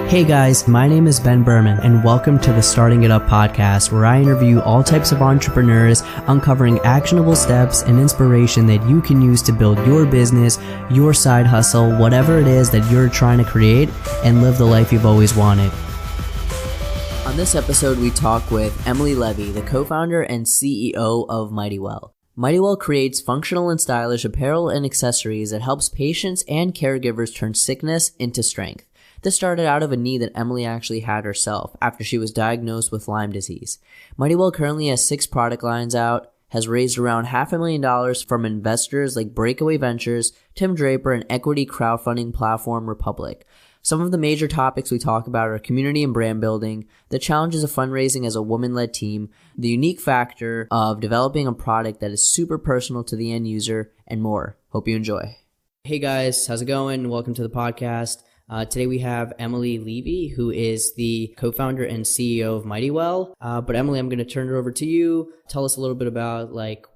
Hey guys, my name is Ben Berman and welcome to the Starting It Up podcast, where I interview all types of entrepreneurs, uncovering actionable steps and inspiration that you can use to build your business, your side hustle, whatever it is that you're trying to create, and live the life you've always wanted. On this episode, we talk with Emily Levy, the co-founder and CEO of MightyWell. MightyWell creates functional and stylish apparel and accessories that helps patients and caregivers turn sickness into strength. This started out of a need that Emily actually had herself after she was diagnosed with Lyme disease. MightyWell currently has 6 product lines out, has raised around $500,000 from investors like Breakaway Ventures, Tim Draper, and equity crowdfunding platform Republic. Some of the major topics we talk about are community and brand building, the challenges of fundraising as a woman-led team, the unique factor of developing a product that is super personal to the end user, and more. Hope you enjoy. Hey guys, how's it going? Welcome to the podcast. Today we have Emily Levy, who is the co-founder and CEO of MightyWell. But Emily, I'm going to turn it over to you. Tell us a little bit about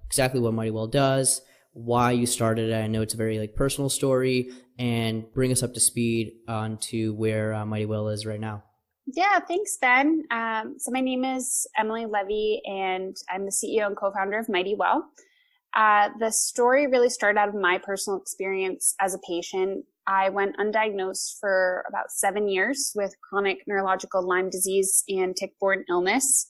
exactly what MightyWell does, why you started it. I know it's a very personal story, and bring us up to speed onto where MightyWell is right now. Yeah, thanks, Ben. So my name is Emily Levy, and I'm the CEO and co-founder of MightyWell. The story really started out of my personal experience as a patient. I went undiagnosed for about 7 years with chronic neurological Lyme disease and tick-borne illness.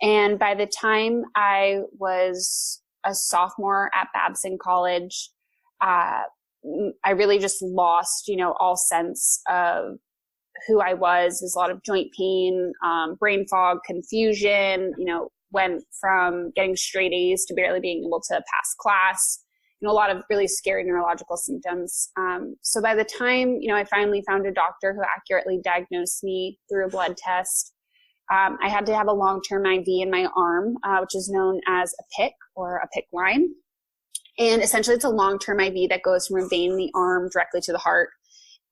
And by the time I was a sophomore at Babson College, I really just lost, all sense of who I was. There's a lot of joint pain, brain fog, confusion, went from getting straight A's to barely being able to pass class. A lot of really scary neurological symptoms. So by the time, I finally found a doctor who accurately diagnosed me through a blood test, I had to have a long-term IV in my arm, which is known as a PICC or a PICC line. And essentially it's a long-term IV that goes from a vein in the arm directly to the heart.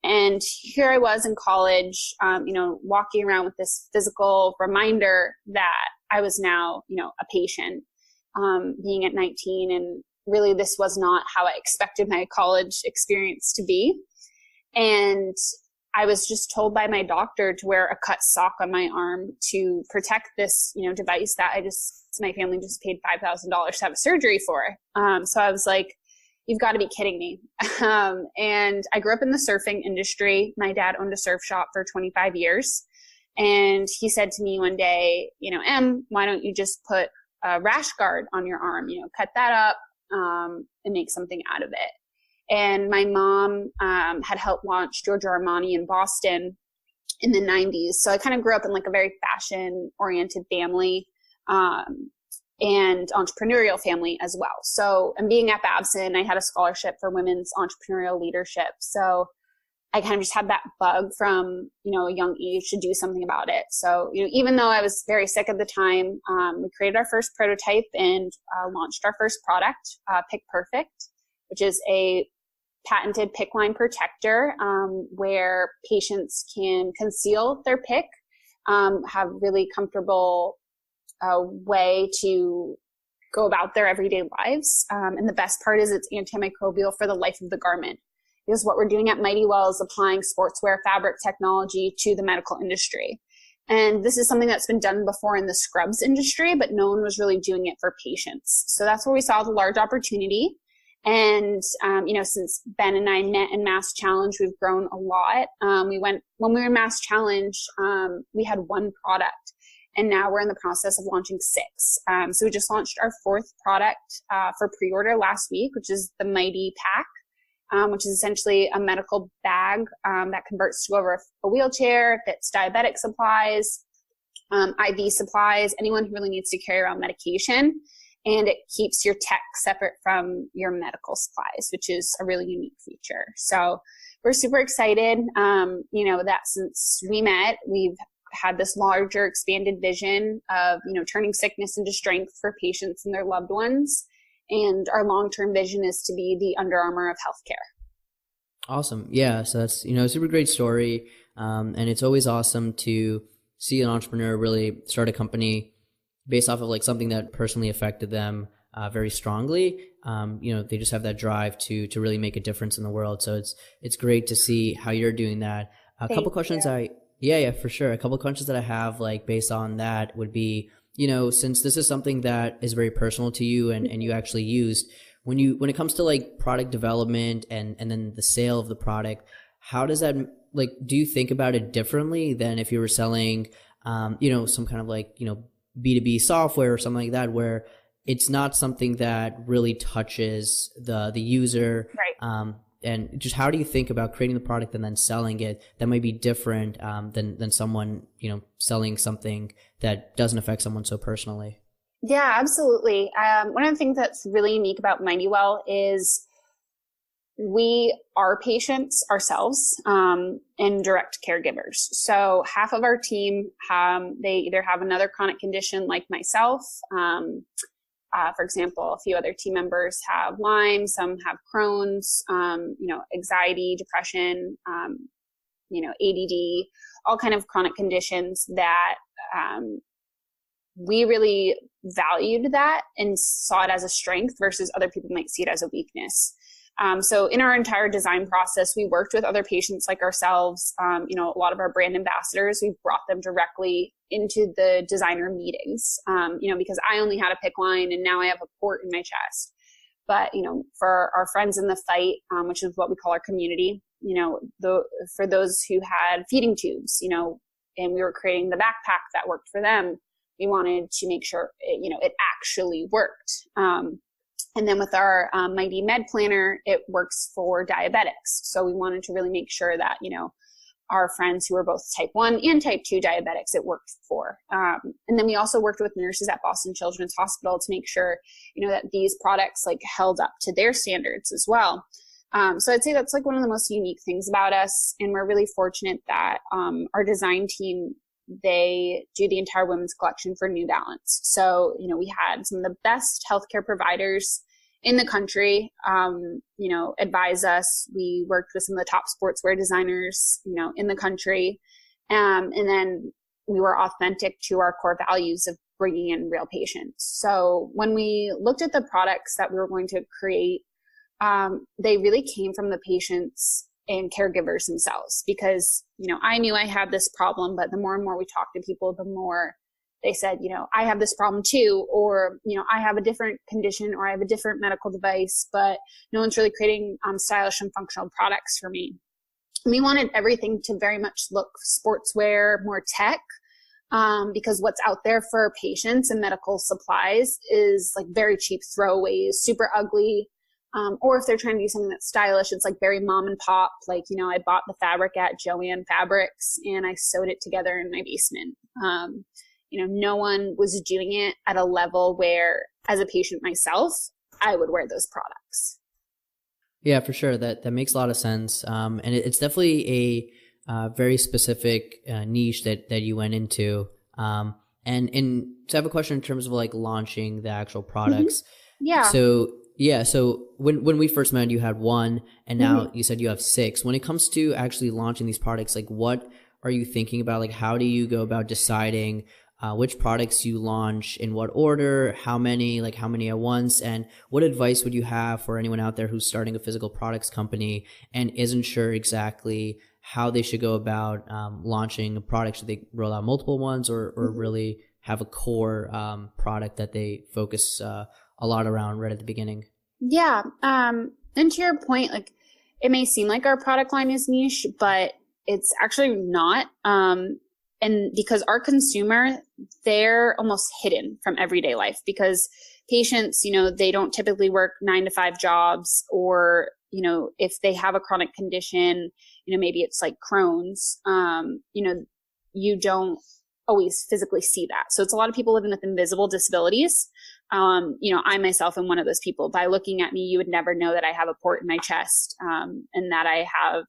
And here I was in college, walking around with this physical reminder that I was now, a patient, being at 19, and really, this was not how I expected my college experience to be. And I was just told by my doctor to wear a cut sock on my arm to protect this, device that my family just paid $5,000 to have a surgery for. So I was like, you've got to be kidding me. And I grew up in the surfing industry. My dad owned a surf shop for 25 years. And he said to me one day, Em, why don't you just put a rash guard on your arm, cut that up, and make something out of it. And my mom had helped launch Giorgio Armani in Boston in the 90s. So I kind of grew up in a very fashion-oriented family and entrepreneurial family as well. So, and being at Babson, I had a scholarship for women's entrepreneurial leadership. So I kind of just had that bug from, a young age to do something about it. So, even though I was very sick at the time, we created our first prototype and launched our first product, PICC Perfect, which is a patented PICC line protector where patients can conceal their PICC, have really comfortable way to go about their everyday lives. And the best part is it's antimicrobial for the life of the garment. Because what we're doing at MightyWell is applying sportswear fabric technology to the medical industry. And this is something that's been done before in the scrubs industry, but no one was really doing it for patients. So that's where we saw the large opportunity. And, since Ben and I met in Mass Challenge, we've grown a lot. When we were in Mass Challenge, we had 1 product, and now we're in the process of launching 6. So we just launched our 4th product for pre-order last week, which is the Mighty Pack. Which is essentially a medical bag that converts to over a wheelchair, fits diabetic supplies, IV supplies, anyone who really needs to carry around medication. And it keeps your tech separate from your medical supplies, which is a really unique feature. So we're super excited, that since we met, we've had this larger expanded vision of, turning sickness into strength for patients and their loved ones. And our long-term vision is to be the Under Armour of healthcare. Awesome. Yeah. So that's, a super great story. And it's always awesome to see an entrepreneur really start a company based off of something that personally affected them very strongly. They just have that drive to really make a difference in the world. So it's great to see how you're doing that. A couple questions I Yeah, for sure. A couple of questions that I have, like based on that, would be, since this is something that is very personal to you and you actually used, when it comes to like product development and then the sale of the product, how does that, like, do you think about it differently than if you were selling, some kind of like, B2B software or something like that, where it's not something that really touches the user? Right. And just how do you think about creating the product and then selling it that might be different than someone, selling something that doesn't affect someone so personally? Yeah, absolutely. One of the things that's really unique about MightyWell is we are patients ourselves and direct caregivers. So half of our team, they either have another chronic condition like myself. For example, a few other team members have Lyme, some have Crohn's, anxiety, depression, ADD, all kind of chronic conditions that we really valued that and saw it as a strength versus other people might see it as a weakness. So in our entire design process, we worked with other patients like ourselves. A lot of our brand ambassadors, we brought them directly into the designer meetings, because I only had a PICC line and now I have a port in my chest. But, for our friends in the fight, which is what we call our community, for those who had feeding tubes, and we were creating the backpack that worked for them, we wanted to make sure, it actually worked. And then with our Mighty Med Planner, it works for diabetics. So we wanted to really make sure that, our friends who are both type 1 and type 2 diabetics, it worked for. And then we also worked with nurses at Boston Children's Hospital to make sure, that these products like held up to their standards as well. So I'd say that's like one of the most unique things about us. And we're really fortunate that our design team, they do the entire women's collection for New Balance. So, we had some of the best healthcare providers in the country, advise us. We worked with some of the top sportswear designers, in the country. And then we were authentic to our core values of bringing in real patients. So when we looked at the products that we were going to create, they really came from the patients and caregivers themselves, because, I knew I had this problem, but the more and more we talked to people, the more they said, I have this problem too, or, I have a different condition, or I have a different medical device, but no one's really creating stylish and functional products for me. We wanted everything to very much look sportswear, more tech, because what's out there for patients and medical supplies is like very cheap throwaways, super ugly. Or if they're trying to do something that's stylish, it's like very mom and pop. Like, I bought the fabric at Joann Fabrics and I sewed it together in my basement. No one was doing it at a level where, as a patient myself, I would wear those products. Yeah, for sure. That makes a lot of sense. And it's definitely a very specific niche that you went into. And so I have a question in terms of like launching the actual products. Mm-hmm. Yeah. So when we first met, you had one, and now you said you have 6. When it comes to actually launching these products, like what are you thinking about? Like, how do you go about deciding which products you launch, in what order, how many at once, and what advice would you have for anyone out there who's starting a physical products company and isn't sure exactly how they should go about launching a product? Should they roll out multiple ones, or really have a core product that they focus a lot around right at the beginning? Yeah. And to your point, like, it may seem like our product line is niche, but it's actually not. And because our consumer, they're almost hidden from everyday life, because patients, they don't typically work 9-to-5 jobs, or, if they have a chronic condition, maybe it's like Crohn's, you don't always physically see that. So it's a lot of people living with invisible disabilities. I myself am one of those people. By looking at me, you would never know that I have a port in my chest, and that I have,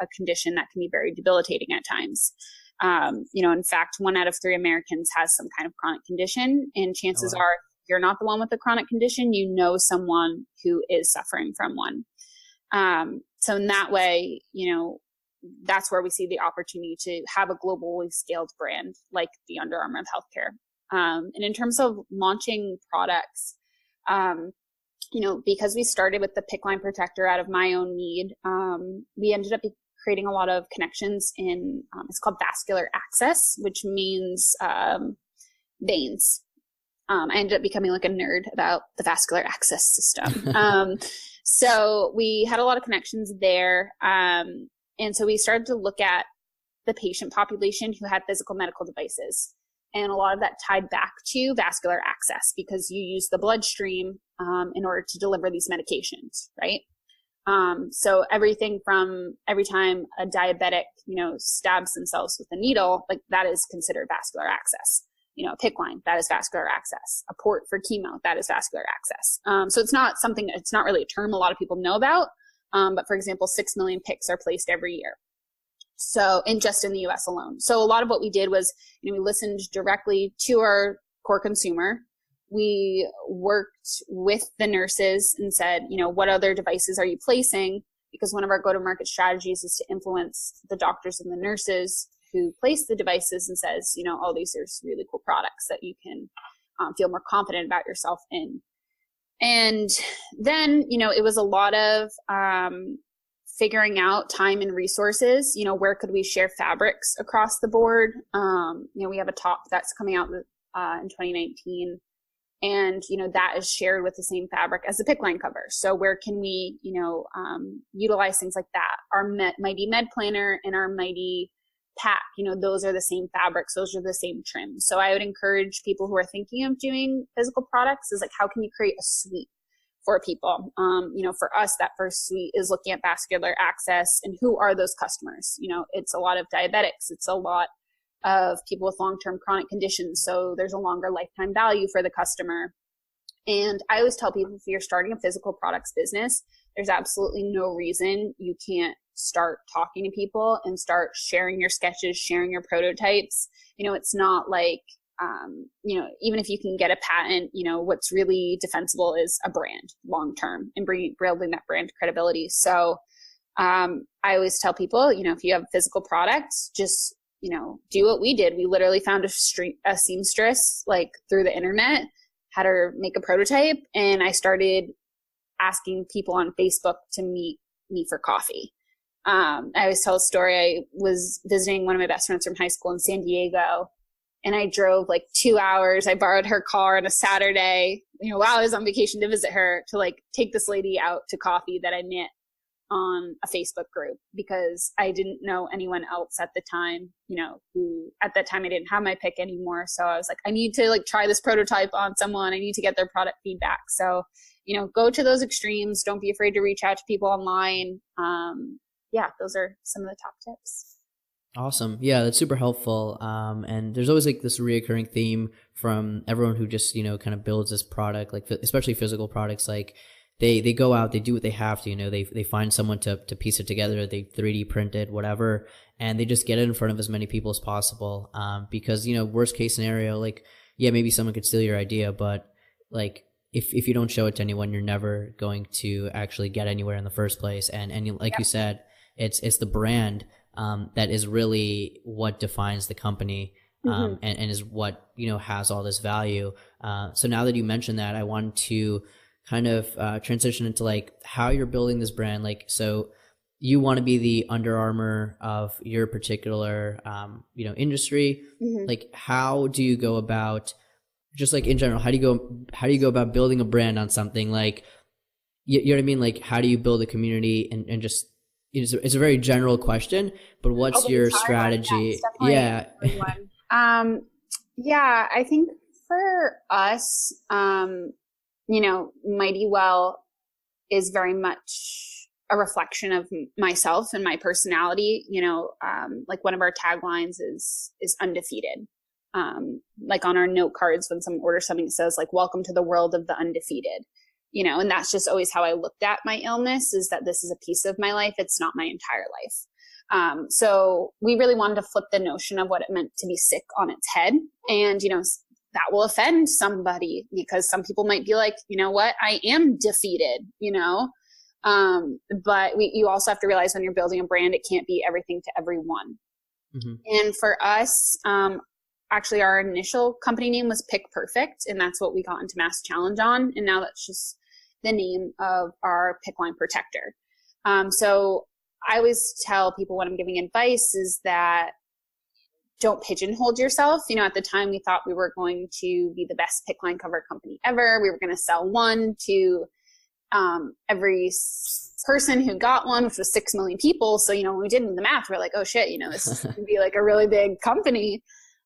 a condition that can be very debilitating at times. In fact, 1 out of 3 Americans has some kind of chronic condition, and chances are, if you're not the one with the chronic condition, you know someone who is suffering from one. So in that way, that's where we see the opportunity to have a globally scaled brand like the Under Armour of healthcare. And in terms of launching products, because we started with the PICC line protector out of my own need, we ended up creating a lot of connections in, it's called vascular access, which means veins. I ended up becoming like a nerd about the vascular access system. So we had a lot of connections there. And so we started to look at the patient population who had physical medical devices. And a lot of that tied back to vascular access because you use the bloodstream in order to deliver these medications, right? So everything from every time a diabetic, stabs themselves with a needle, like that is considered vascular access. A PICC line, that is vascular access. A port for chemo, that is vascular access. So it's not really a term a lot of people know about. But for example, 6 million PICCs are placed every year. So, just in the US alone. So a lot of what we did was, we listened directly to our core consumer. We worked with the nurses and said, what other devices are you placing? Because one of our go-to-market strategies is to influence the doctors and the nurses who place the devices and says, oh, these are really cool products that you can feel more confident about yourself in. And then, it was a lot of figuring out time and resources, where could we share fabrics across the board? We have a top that's coming out in 2019. And, that is shared with the same fabric as the PICC line cover. So where can we, utilize things like that? Our Mighty Med Planner and our Mighty Pack, those are the same fabrics. Those are the same trims. So I would encourage people who are thinking of doing physical products is like, how can you create a suite for people? For us, that first suite is looking at vascular access and who are those customers? It's a lot of diabetics. It's a lot of people with long-term chronic conditions. So there's a longer lifetime value for the customer. And I always tell people if you're starting a physical products business, there's absolutely no reason you can't start talking to people and start sharing your sketches, sharing your prototypes. It's not like, even if you can get a patent, what's really defensible is a brand long-term and building that brand credibility. So I always tell people, if you have a physical product, just, do what we did. We literally found a seamstress like through the internet, had her make a prototype, and I started asking people on Facebook to meet me for coffee. I always tell a story. I was visiting one of my best friends from high school in San Diego, and I drove like 2 hours. I borrowed her car on a Saturday, while I was on vacation to visit her, to like take this lady out to coffee that I met on a Facebook group because I didn't know anyone else at the time, who at that time I didn't have my PICC anymore. So I was like, I need to like try this prototype on someone. I need to get their product feedback. So, go to those extremes. Don't be afraid to reach out to people online. Those are some of the top tips. Awesome. Yeah, that's super helpful. And there's always like this reoccurring theme from everyone who just, kind of builds this product, like especially physical products. Like they go out, they do what they have to, they find someone to piece it together, they 3D print it, whatever, and they just get it in front of as many people as possible. Because, worst case scenario, like, yeah, maybe someone could steal your idea, but like, if you don't show it to anyone, you're never going to actually get anywhere in the first place. And like you said, it's the brand that is really what defines the company, and is what, has all this value. So now that you mentioned that, I want to kind of transition into like how you're building this brand. Like, so you want to be the Under Armour of your particular, industry. Like, how do you go about, just like in general, how do you go about building a brand on something? Like, you know what I mean? Like, how do you build a community and just, it's a very general question, but what's your strategy? Yeah. I think for us, Mighty Well is very much a reflection of myself and my personality. Like one of our taglines is undefeated. Like on our note cards, when someone orders something, it says like, welcome to the world of the undefeated, and that's just always how I looked at my illness, is that this is a piece of my life. It's not my entire life. So we really wanted to flip the notion of what it meant to be sick on its head. And, that will offend somebody because some people might be like, you know what, I am defeated, but you also have to realize when you're building a brand, it can't be everything to everyone. And for us, actually our initial company name was PICC Perfect, and that's what we got into Mass Challenge on. And now that's just the name of our PICC line protector. So I always tell people when I'm giving advice is that don't pigeonhole yourself. You know, at the time we thought we were going to be the best PICC line cover company ever. We were going to sell one to every person who got one, which was 6 million people. So, you know, when we did the math, we're like, oh shit, you know, this is going to be like a really big company.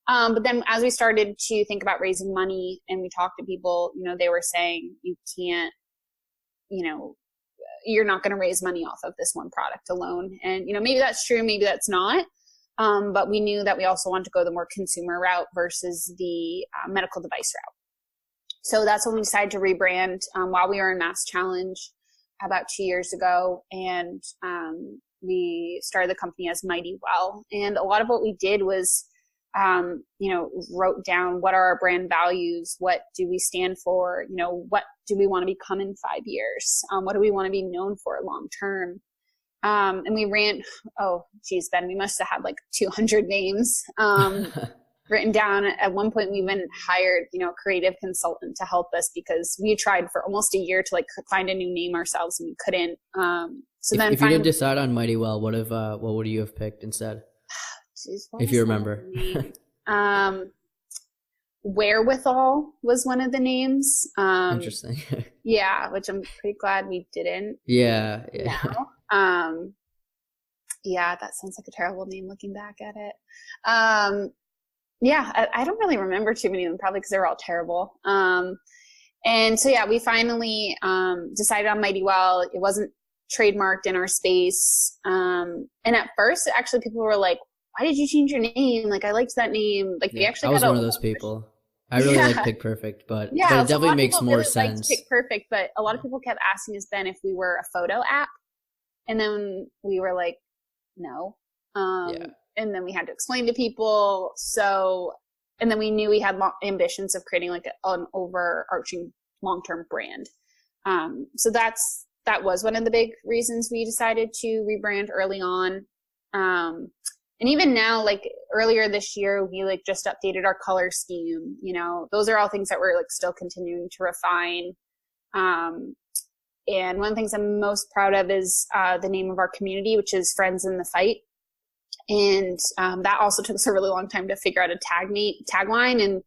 But then as we started to think about raising money and we talked to people, you know, they were saying you can't, you know, you're not going to raise money off of this one product alone. And, you know, maybe that's true, maybe that's not. But we knew that we also wanted to go the more consumer route versus the medical device route. So that's when we decided to rebrand while we were in Mass Challenge about 2 years ago. And we started the company as Mighty Well. And a lot of what we did was, you know, wrote down what are our brand values? What do we stand for? You know, what do we want to become in 5 years? What do we want to be known for long term? And we ran, oh geez, Ben, we must have had like 200 names written down. At one point we even hired, you know, a creative consultant to help us because we tried for almost a year to like find a new name ourselves and we couldn't. So then if you didn't decide on Mighty Well, what would you have picked instead? Jeez, if you remember. Wherewithal was one of the names. Interesting. Yeah, which I'm pretty glad we didn't. Yeah. Yeah, that sounds like a terrible name looking back at it. Yeah, I don't really remember too many of them, probably because they were all terrible. And so, yeah, we finally decided on Mighty Well. It wasn't trademarked in our space. And at first, actually, people were like, why did you change your name? Like, I liked that name. Like, we actually I was one of those people. I really like PICC Perfect, but it definitely makes more sense. PICC Perfect, but a lot of people kept asking us then if we were a photo app. And then we were like, no. And then we had to explain to people. So, and then we knew we had ambitions of creating like an overarching long-term brand. So that was one of the big reasons we decided to rebrand early on. And even now, like earlier this year, we like just updated our color scheme. You know, those are all things that we're like still continuing to refine. And one of the things I'm most proud of is the name of our community, which is Friends in the Fight. And that also took us a really long time to figure out a tagline. And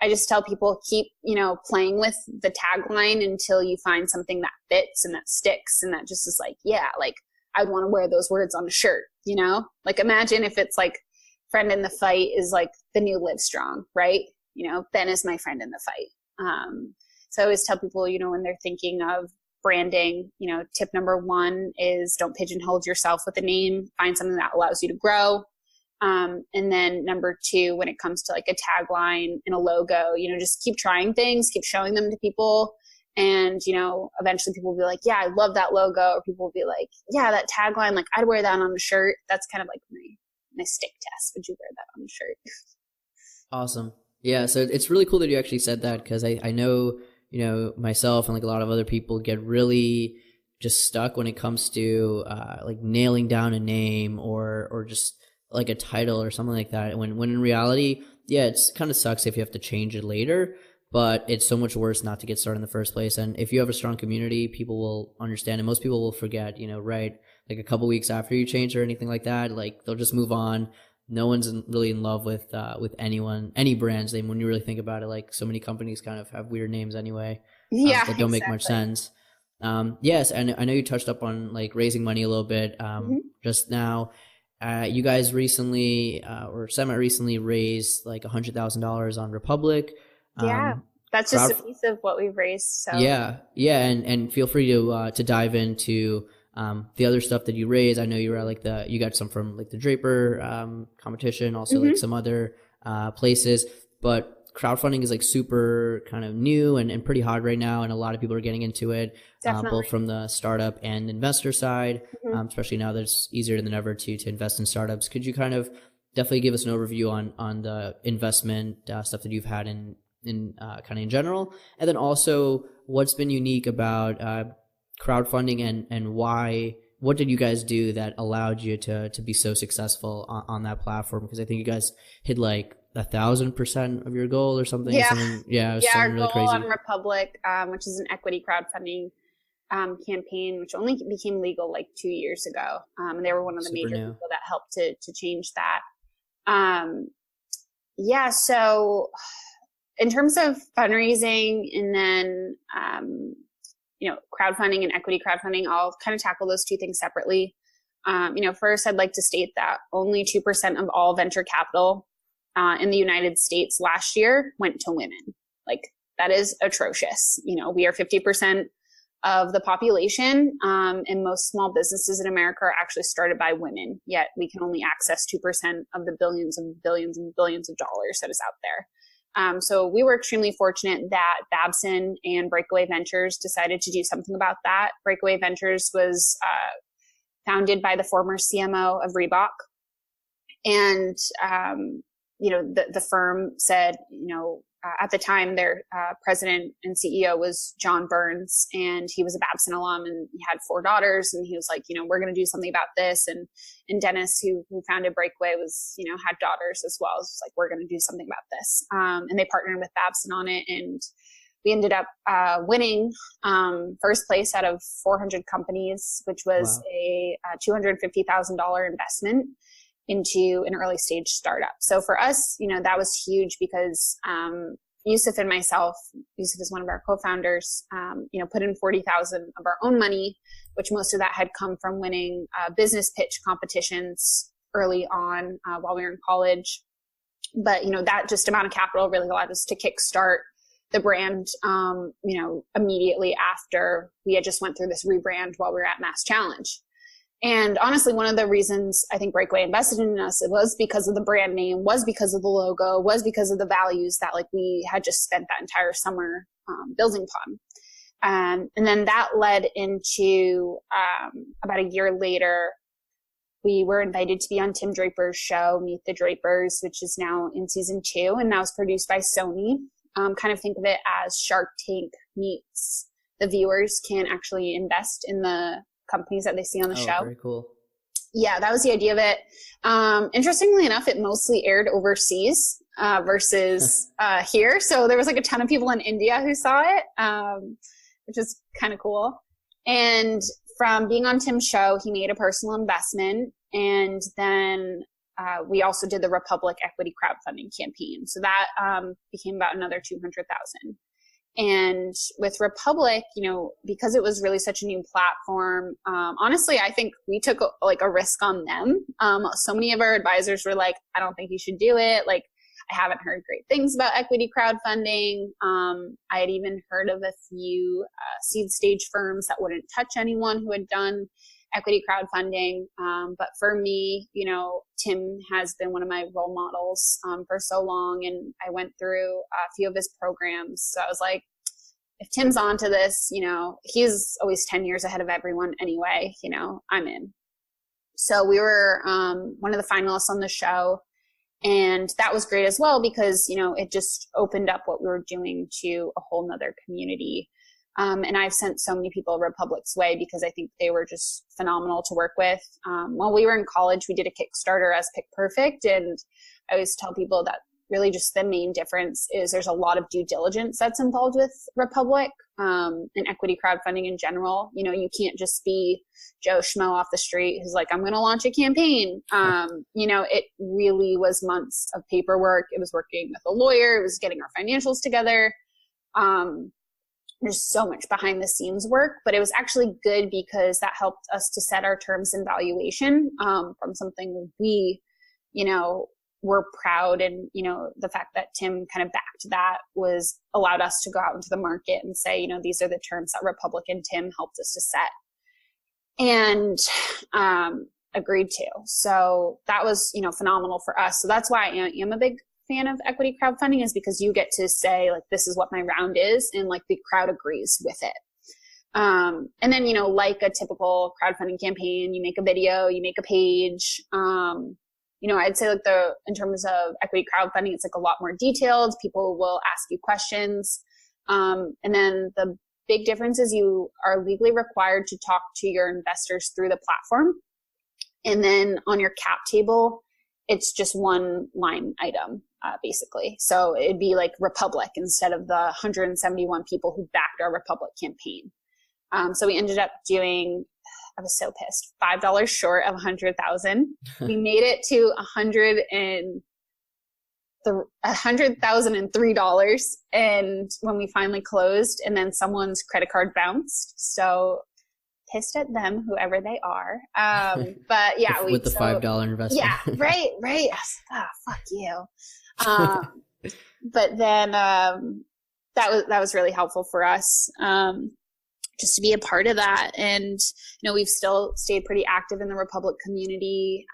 I just tell people, keep, you know, playing with the tagline until you find something that fits and that sticks and that just is like, yeah, like I'd want to wear those words on a shirt, you know? Like imagine if it's like Friend in the Fight is like the new Live Strong, right? You know, Ben is my friend in the fight. So I always tell people, you know, when they're thinking of branding, you know, tip number 1 is don't pigeonhole yourself with a name, find something that allows you to grow. And then number 2, when it comes to like a tagline and a logo, you know, just keep trying things, keep showing them to people. And, you know, eventually people will be like, yeah, I love that logo. Or people will be like, yeah, that tagline, like I'd wear that on a shirt. That's kind of like my stick test. Would you wear that on a shirt? Awesome. Yeah. So it's really cool that you actually said that because I know, you know, myself and like a lot of other people get really just stuck when it comes to like nailing down a name or just like a title or something like that. When in reality, yeah, it's kind of sucks if you have to change it later. But it's so much worse not to get started in the first place. And if you have a strong community, people will understand. And most people will forget, you know, right? Like a couple weeks after you change or anything like that, like they'll just move on. No one's really in love with anyone, any brand's name. When you really think about it, like so many companies kind of have weird names anyway. That don't make much sense. Yes. And I know you touched up on like raising money a little bit just now. You guys recently or semi-recently raised like $100,000 on Republic. Yeah, that's just a piece of what we've raised. So yeah, and feel free to dive into the other stuff that you raised. I know you were at you got some from like the Draper competition, also like some other places. But crowdfunding is like super kind of new and pretty hot right now, and a lot of people are getting into it, both from the startup and investor side. Especially now that it's easier than ever to invest in startups. Could you kind of definitely give us an overview on the investment stuff that you've had in kind of in general, and then also what's been unique about crowdfunding and what did you guys do that allowed you to be so successful on that platform? Because I think you guys hit like 1,000% of your goal or something. Yeah, it was our something really goal crazy. on Republic, which is an equity crowdfunding campaign, which only became legal like 2 years ago. And they were one of the major people that helped to change that. So in terms of fundraising and then, crowdfunding and equity crowdfunding, I'll kind of tackle those two things separately. First, I'd like to state that only 2% of all venture capital in the United States last year went to women. Like, that is atrocious. We are 50% of the population, and most small businesses in America are actually started by women, yet we can only access 2% of the billions and billions and billions of dollars that is out there. So we were extremely fortunate that Babson and Breakaway Ventures decided to do something about that. Breakaway Ventures was founded by the former CMO of Reebok. And, the firm said, at the time, their president and CEO was John Burns, and he was a Babson alum, and he had 4 daughters. And he was like, we're going to do something about this. And Dennis, who founded Breakaway, was, had daughters as well. It's like, we're going to do something about this. And they partnered with Babson on it. And we ended up winning first place out of 400 companies, which was a $250,000 investment into an early stage startup. So for us, that was huge because Yusuf and myself, Yusuf is one of our co-founders, put in $40,000 of our own money, which most of that had come from winning business pitch competitions early on while we were in college. But, that just amount of capital really allowed us to kickstart the brand, immediately after we had just went through this rebrand while we were at Mass Challenge. And honestly, one of the reasons I think Breakaway invested in us, it was because of the brand name, was because of the logo, was because of the values that we had just spent that entire summer building upon. And then that led into about a year later, we were invited to be on Tim Draper's show, Meet the Drapers, which is now in season 2, and that was produced by Sony. Kind of think of it as Shark Tank meets the viewers can actually invest in the companies that they see on the show. Very cool. Yeah, that was the idea of it. Interestingly enough, it mostly aired overseas versus here. So there was a ton of people in India who saw it, which is kind of cool. And from being on Tim's show, he made a personal investment. And then we also did the Republic Equity Crowdfunding campaign. So that became about another $200,000. And with Republic, because it was really such a new platform, honestly, I think we took a risk on them. So many of our advisors were like, I don't think you should do it. I haven't heard great things about equity crowdfunding. I had even heard of a few seed stage firms that wouldn't touch anyone who had done equity crowdfunding. But for me, Tim has been one of my role models for so long, and I went through a few of his programs. So I was like, if Tim's onto this, he's always 10 years ahead of everyone anyway, I'm in. So we were one of the finalists on the show, and that was great as well because, it just opened up what we were doing to a whole nother community. And I've sent so many people Republic's way because I think they were just phenomenal to work with. While we were in college, we did a Kickstarter as Pick Perfect. And I always tell people that really just the main difference is there's a lot of due diligence that's involved with Republic and equity crowdfunding in general. You can't just be Joe Schmo off the street who's like, I'm going to launch a campaign. It really was months of paperwork. It was working with a lawyer. It was getting our financials together. There's so much behind the scenes work, but it was actually good because that helped us to set our terms and valuation from something we, were proud. And, the fact that Tim kind of backed that allowed us to go out into the market and say, these are the terms that Republic and Tim helped us to set and agreed to. So that was, phenomenal for us. So that's why I am a big fan of equity crowdfunding, is because you get to say this is what my round is, and the crowd agrees with it. And then, like a typical crowdfunding campaign, you make a video, you make a page. I'd say in terms of equity crowdfunding, it's a lot more detailed. People will ask you questions. And then the big difference is you are legally required to talk to your investors through the platform. And then on your cap table, it's just one line item, basically. So it'd be Republic instead of the 171 people who backed our Republic campaign. So we ended up doing, I was so pissed, $5 short of 100,000. We made it to $100,003. And when we finally closed, and then someone's credit card bounced. So pissed at them, whoever they are. But yeah, with the $5 investment. Yeah, right. I was like, fuck you. But then that was really helpful for us, just to be a part of that. And we've still stayed pretty active in the Republic community.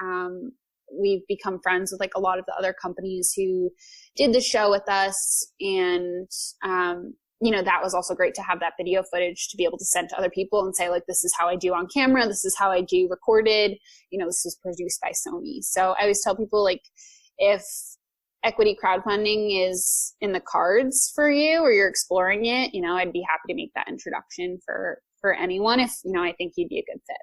We've become friends with like a lot of the other companies who did the show with us, and that was also great to have that video footage to be able to send to other people and say, like, this is how I do on camera, this is how I do recorded, this is produced by Sony. So I always tell people, like, if equity crowdfunding is in the cards for you or you're exploring it, I'd be happy to make that introduction for anyone if, I think you'd be a good fit.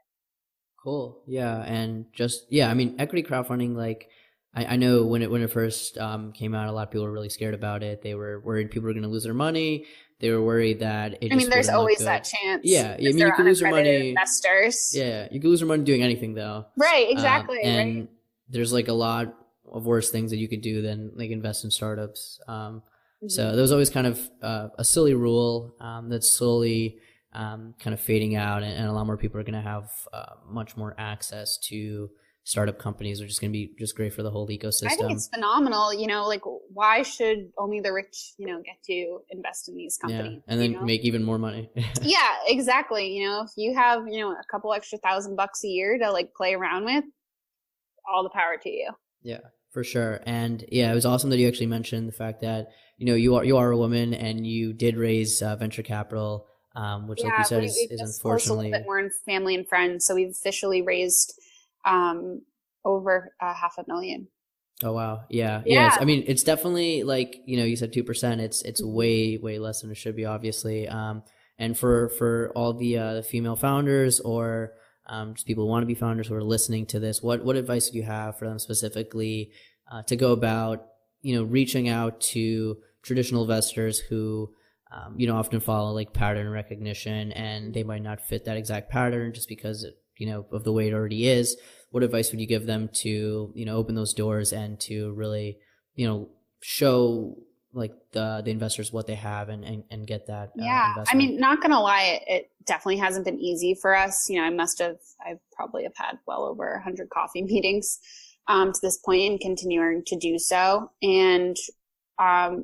Cool. Yeah. And equity crowdfunding, like, I know when it first came out, a lot of people were really scared about it. They were worried people were going to lose their money. They were worried that there's always that chance. Yeah. You could lose your money. Investors. Yeah. You could lose your money doing anything, though. Right. Exactly. And there's like a lot of worse things that you could do than like invest in startups. So there was always kind of a silly rule that's slowly kind of fading out, and a lot more people are going to have much more access to startup companies, which is going to be just great for the whole ecosystem. I think it's phenomenal. Like, why should only the rich, get to invest in these companies? Yeah, and then make even more money. Yeah, exactly. If you have, a couple extra $1,000 a year to like play around with, all the power to you. Yeah, for sure. And yeah, it was awesome that you actually mentioned the fact that, you are a woman and you did raise venture capital, which, like you said, is unfortunately a little bit more in family and friends. So we've officially raised over $500,000. Oh wow. Yeah. It's definitely like, you said 2%. It's way less than it should be, obviously. And for all the female founders or just people who want to be founders who are listening to this, what advice do you have for them specifically to go about reaching out to traditional investors who often follow like pattern recognition, and they might not fit that exact pattern just because of the way it already is? What advice would you give them to open those doors and to really show like the investors what they have and get that investment? Not gonna lie, it definitely hasn't been easy for us. I probably have had well over 100 coffee meetings to this point, and continuing to do so. And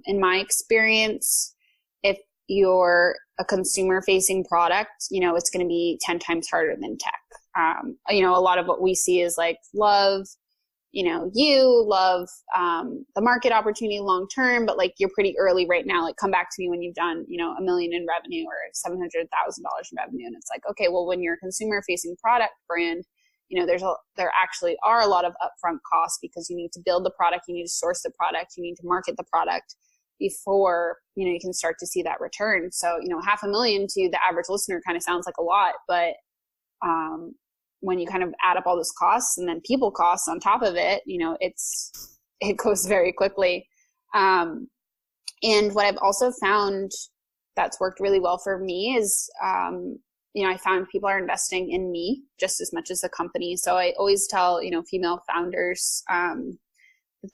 in my experience, if you're a consumer facing product, it's going to be 10 times harder than tech. A lot of what we see is like love the market opportunity long term, but like you're pretty early right now. Like, come back to me when you've done, $1 million in revenue or $700,000 in revenue. And it's like, okay, well, when you're a consumer facing product brand, there actually are a lot of upfront costs because you need to build the product, you need to source the product, you need to market the product before, you can start to see that return. So, $500,000 to the average listener kind of sounds like a lot, but, when you kind of add up all those costs and then people costs on top of it, it goes very quickly. And what I've also found that's worked really well for me is, I found people are investing in me just as much as the company. So I always tell, female founders, that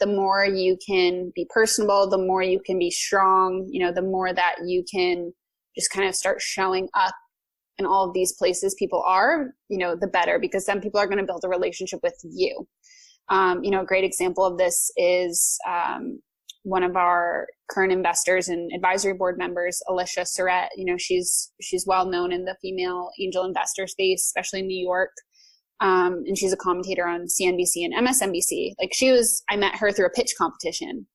the more you can be personable, the more you can be strong, the more that you can just kind of start showing up in all of these places people are, the better, because then people are going to build a relationship with you. A great example of this is one of our current investors and advisory board members, Alicia Surratt. She's well known in the female angel investor space, especially in New York. And she's a commentator on CNBC and MSNBC. I met her through a pitch competition,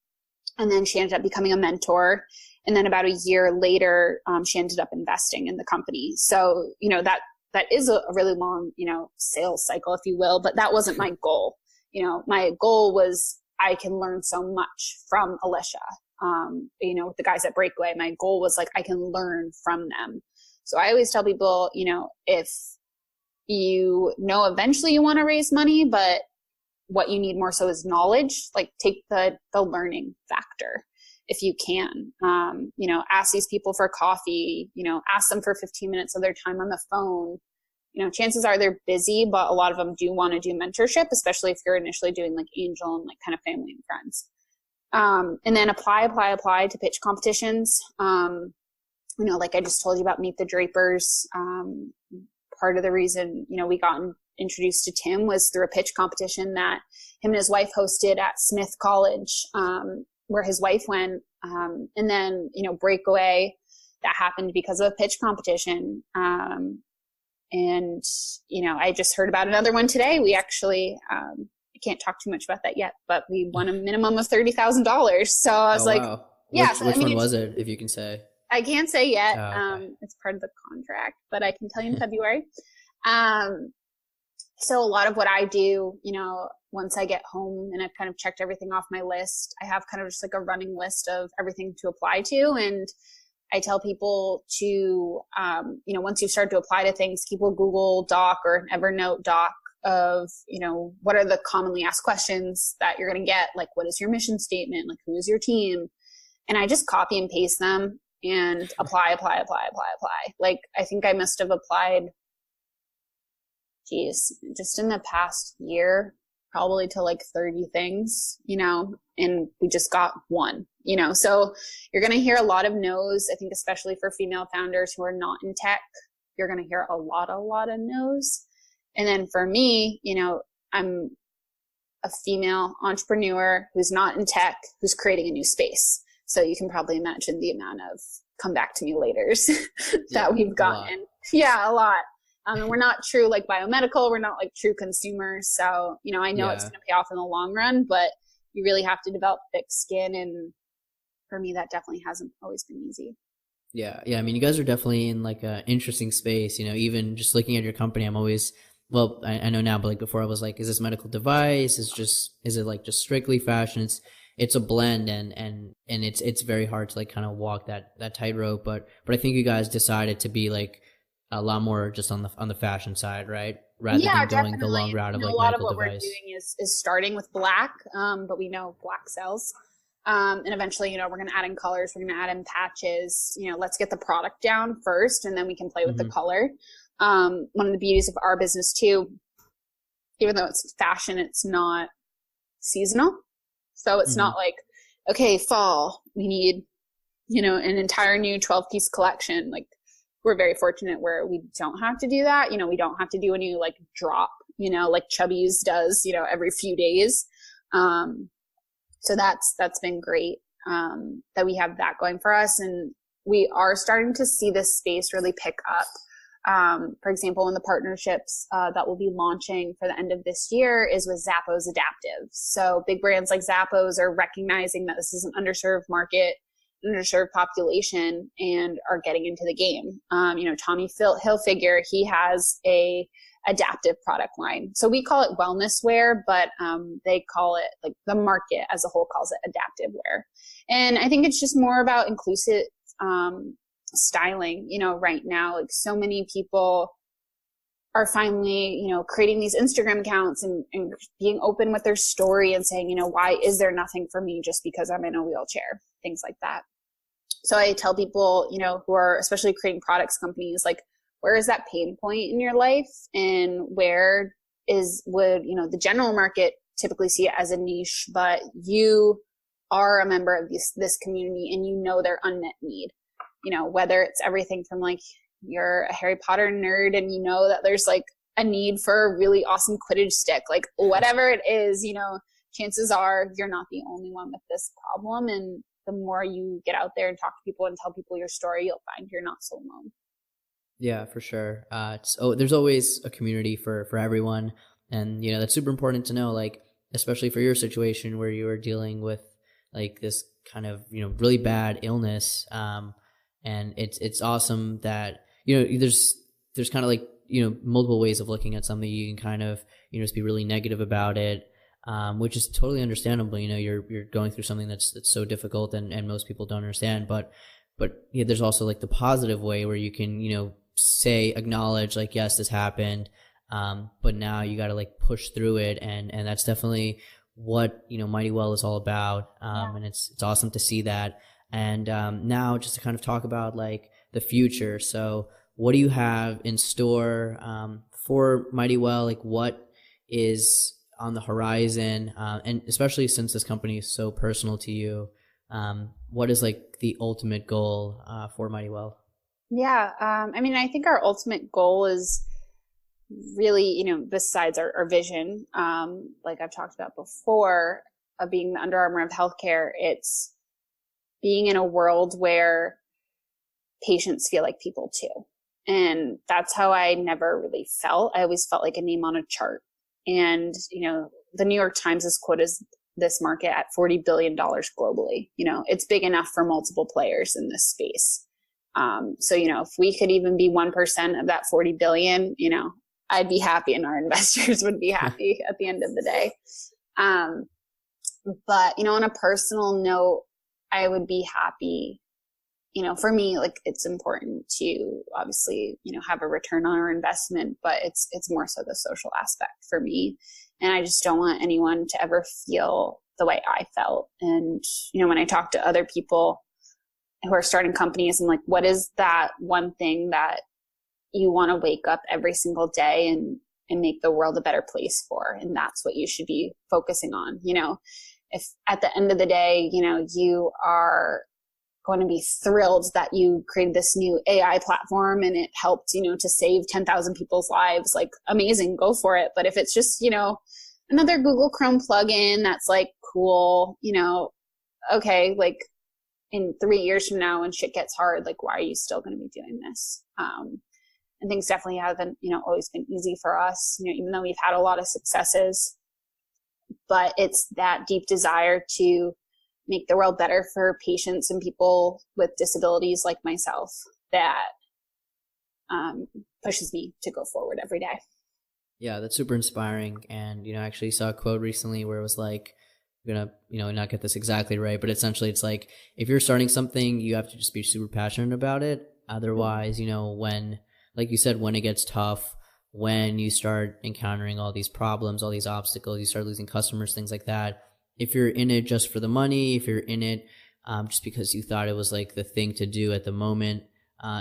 and then she ended up becoming a mentor. And then about a year later, she ended up investing in the company. So, that is a really long, sales cycle, if you will, but that wasn't my goal. My goal was I can learn so much from Alicia. With the guys at Breakaway, my goal was like, I can learn from them. So I always tell people, if eventually you want to raise money, but what you need more so is knowledge, like take the learning factor. if you can. Ask these people for coffee, ask them for 15 minutes of their time on the phone. Chances are they're busy, but a lot of them do want to do mentorship, especially if you're initially doing like angel and like kind of family and friends. And then apply to pitch competitions. Like I just told you about Meet the Drapers. Part of the reason, we got introduced to Tim was through a pitch competition that him and his wife hosted at Smith College, where his wife went. And then, Breakaway, that happened because of a pitch competition. I just heard about another one today. We actually, I can't talk too much about that yet, but we won a minimum of $30,000. So I was wow. Yeah. Which one was it, if you can say? I can't say yet. Okay. It's part of the contract, but I can tell you in February. So a lot of what I do, once I get home and I've kind of checked everything off my list, I have kind of just like a running list of everything to apply to. And I tell people to, once you start to apply to things, keep a Google Doc or an Evernote doc of, what are the commonly asked questions that you're going to get? Like, what is your mission statement? Like, who is your team? And I just copy and paste them and apply. Like, I think I must have applied, just in the past year, probably to like 30 things, and we just got one, so you're going to hear a lot of no's. I think especially for female founders who are not in tech, you're going to hear a lot of no's. And then for me, I'm a female entrepreneur who's not in tech, who's creating a new space. So you can probably imagine the amount of come back to me laters that we've gotten. A lot. And we're not true like biomedical. We're not like true consumers. So, I know it's going to pay off in the long run, but you really have to develop thick skin. And for me, that definitely hasn't always been easy. Yeah. I mean, you guys are definitely in like an interesting space, even just looking at your company, I'm always, well, I know now, but like before I was like, is this medical device? Is it like just strictly fashion? It's a blend and it's very hard to like kind of walk that tightrope. But I think you guys decided to be like a lot more just on the fashion side, right? Rather than going the long route of like a lot medical of what device. We're doing is starting with black, but we know black sells. And eventually, we're going to add in colors, we're going to add in patches, let's get the product down first and then we can play with the color. One of the beauties of our business too, even though it's fashion, it's not seasonal. So it's not like, okay, fall, we need, an entire new 12-piece collection. Like, we're very fortunate where we don't have to do that. We don't have to do a new like drop, like Chubby's does, every few days. So that's been great, that we have that going for us. And we are starting to see this space really pick up. For example, in the partnerships that we'll be launching for the end of this year is with Zappos Adaptive. So big brands like Zappos are recognizing that this is an underserved market, underserved population, and are getting into the game. Tommy Hilfiger, he has a adaptive product line. So we call it wellness wear, but they call it, like the market as a whole calls it adaptive wear. And I think it's just more about inclusive styling, right now. Like, so many people are finally, creating these Instagram accounts and being open with their story and saying, why is there nothing for me just because I'm in a wheelchair, things like that. So I tell people, who are especially creating products companies, like, where is that pain point in your life, and where would the general market typically see it as a niche, but you are a member of this community and their unmet need. Whether it's everything from like you're a Harry Potter nerd and that there's like a need for a really awesome Quidditch stick, like whatever it is, chances are you're not the only one with this problem. And the more you get out there and talk to people and tell people your story, you'll find you're not so alone. Yeah, for sure. There's always a community for everyone. And, that's super important to know, like, especially for your situation where you are dealing with like this kind of, really bad illness. And it's awesome that, there's kind of like, multiple ways of looking at something. You can kind of, just be really negative about it, which is totally understandable. You're going through something that's so difficult and most people don't understand. But yeah, there's also like the positive way where you can, acknowledge like, yes, this happened. But now you got to like push through it. And that's definitely what, Mighty Well is all about. And it's awesome to see that. And now just to kind of talk about like the future. So what do you have in store for Mighty Well? Like what is on the horizon? And especially since this company is so personal to you, what is like the ultimate goal for Mighty Well? Yeah. I think our ultimate goal is really, besides our vision, like I've talked about before, of being the Under Armour of healthcare, it's being in a world where patients feel like people too. And that's how I never really felt. I always felt like a name on a chart. And, the New York Times has quoted this market at $40 billion globally. It's big enough for multiple players in this space. So, if we could even be 1% of that 40 billion, I'd be happy and our investors would be happy at the end of the day. But, on a personal note, I would be happy, for me, like it's important to obviously, have a return on our investment, but it's more so the social aspect for me. And I just don't want anyone to ever feel the way I felt. And, when I talk to other people who are starting companies, I'm like, what is that one thing that you want to wake up every single day and make the world a better place for? And that's what you should be focusing on. If at the end of the day, you are going to be thrilled that you created this new AI platform and it helped, to save 10,000 people's lives, like amazing, go for it. But if it's just, another Google Chrome plugin that's like cool, okay, like in 3 years from now when shit gets hard, like why are you still going to be doing this? And things definitely haven't, always been easy for us, even though we've had a lot of successes, but it's that deep desire to make the world better for patients and people with disabilities like myself that pushes me to go forward every day. Yeah, that's super inspiring. And, I actually saw a quote recently where it was like, I'm gonna, not get this exactly right, but essentially it's like, if you're starting something, you have to just be super passionate about it. Otherwise, when, like you said, when it gets tough, when you start encountering all these problems, all these obstacles, you start losing customers, things like that. If you're in it just for the money, if you're in it just because you thought it was like the thing to do at the moment,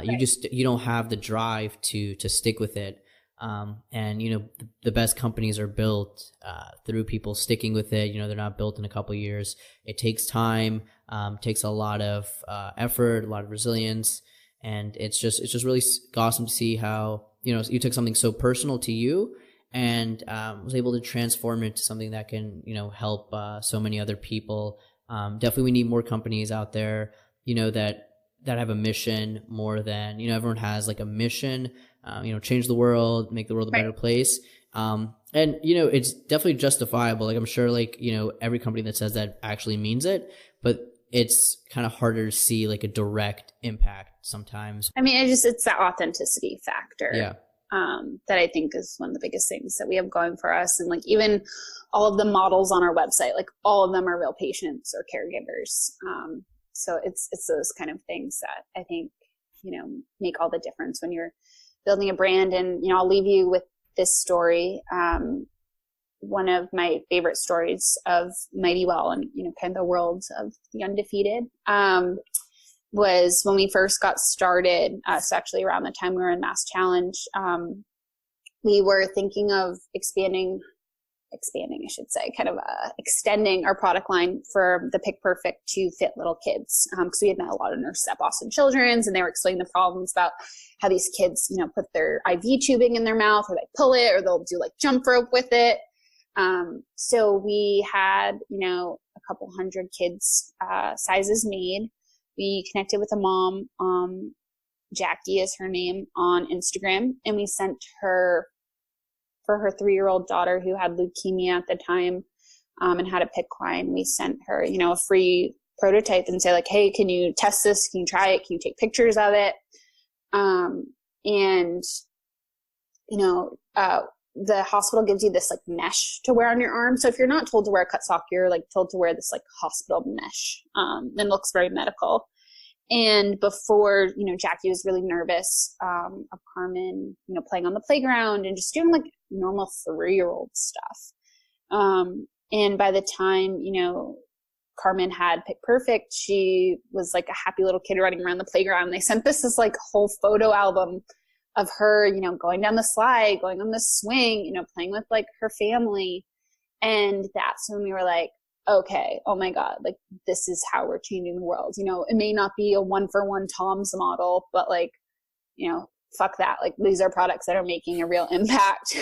you don't have the drive to stick with it. And the best companies are built through people sticking with it. They're not built in a couple of years. It takes time, takes a lot of effort, a lot of resilience, and it's just really awesome to see how you took something so personal to you and was able to transform it to something that can help so many other people. Definitely, we need more companies out there that have a mission more than everyone has like a mission. Change the world, make the world a better place. And it's definitely justifiable. Like I'm sure like, every company that says that actually means it, but it's kind of harder to see like a direct impact sometimes. It's that authenticity factor. Yeah. That I think is one of the biggest things that we have going for us. And like even all of the models on our website, like all of them are real patients or caregivers. So it's those kind of things that I think, make all the difference when you're building a brand. And, I'll leave you with this story. One of my favorite stories of Mighty Well and, kind of the world of the undefeated, was when we first got started. So actually around the time we were in Mass Challenge, we were thinking of expanding, I should say, kind of extending our product line for the PICC Perfect to fit little kids. Because we had met a lot of nurses at Boston Children's, and they were explaining the problems about how these kids, put their IV tubing in their mouth, or they pull it, or they'll do like jump rope with it. So we had, a couple hundred kids sizes made. We connected with a mom, Jackie is her name, on Instagram, and we sent her, for her 3-year-old daughter who had leukemia at the time, and had a PICC line. We sent her, a free prototype and say like, hey, can you test this? Can you try it? Can you take pictures of it? The hospital gives you this like mesh to wear on your arm. So if you're not told to wear a cut sock, you're like told to wear this like hospital mesh. It looks very medical. And before, Jackie was really nervous of Carmen, playing on the playground and just doing like normal 3-year-old stuff. And by the time, Carmen had Pick Perfect, she was like a happy little kid running around the playground. They sent this like whole photo album of her, going down the slide, going on the swing, playing with like her family. And that's when we were like, okay, oh my God, like this is how we're changing the world. It may not be a 1-for-1 Tom's model, but like, fuck that. Like these are products that are making a real impact,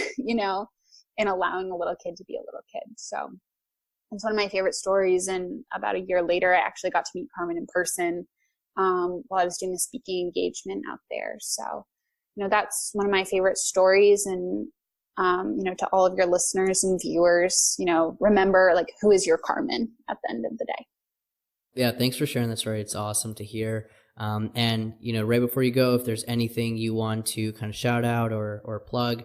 and allowing a little kid to be a little kid. So it's one of my favorite stories. And about a year later, I actually got to meet Carmen in person while I was doing a speaking engagement out there. So, that's one of my favorite stories. And, to all of your listeners and viewers, remember like who is your Carmen at the end of the day. Yeah, thanks for sharing that story. It's awesome to hear. And, right before you go, if there's anything you want to kind of shout out or plug,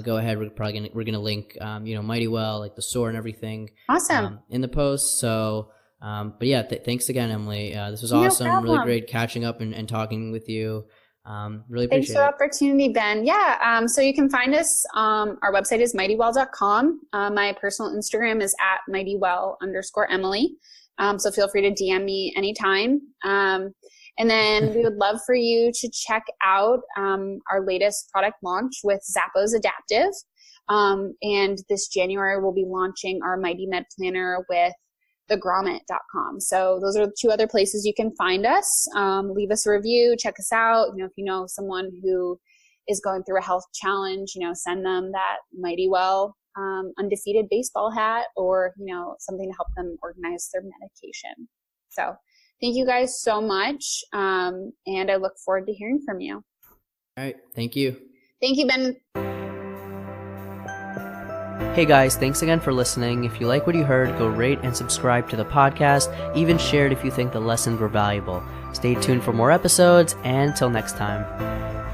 go ahead. We're going to link, Mighty Well, like the store and everything. Awesome. In the post. So, but yeah, thanks again, Emily. This was awesome. No problem. Really great catching up and talking with you. Really appreciate it. Thanks for the opportunity, Ben. Yeah. So you can find us. Our website is mightywell.com. My personal Instagram is at mightywell_Emily. So feel free to DM me anytime. And then we would love for you to check out our latest product launch with Zappos Adaptive. And this January, we'll be launching our Mighty Med Planner with thegrommet.com. So those are the two other places you can find us. Leave us a review, check us out. If you know someone who is going through a health challenge, send them that Mighty Well undefeated baseball hat or, something to help them organize their medication. So thank you guys so much. And I look forward to hearing from you. All right. Thank you. Thank you, Ben. Hey guys, thanks again for listening. If you like what you heard, go rate and subscribe to the podcast. Even share it if you think the lessons were valuable. Stay tuned for more episodes, and until next time.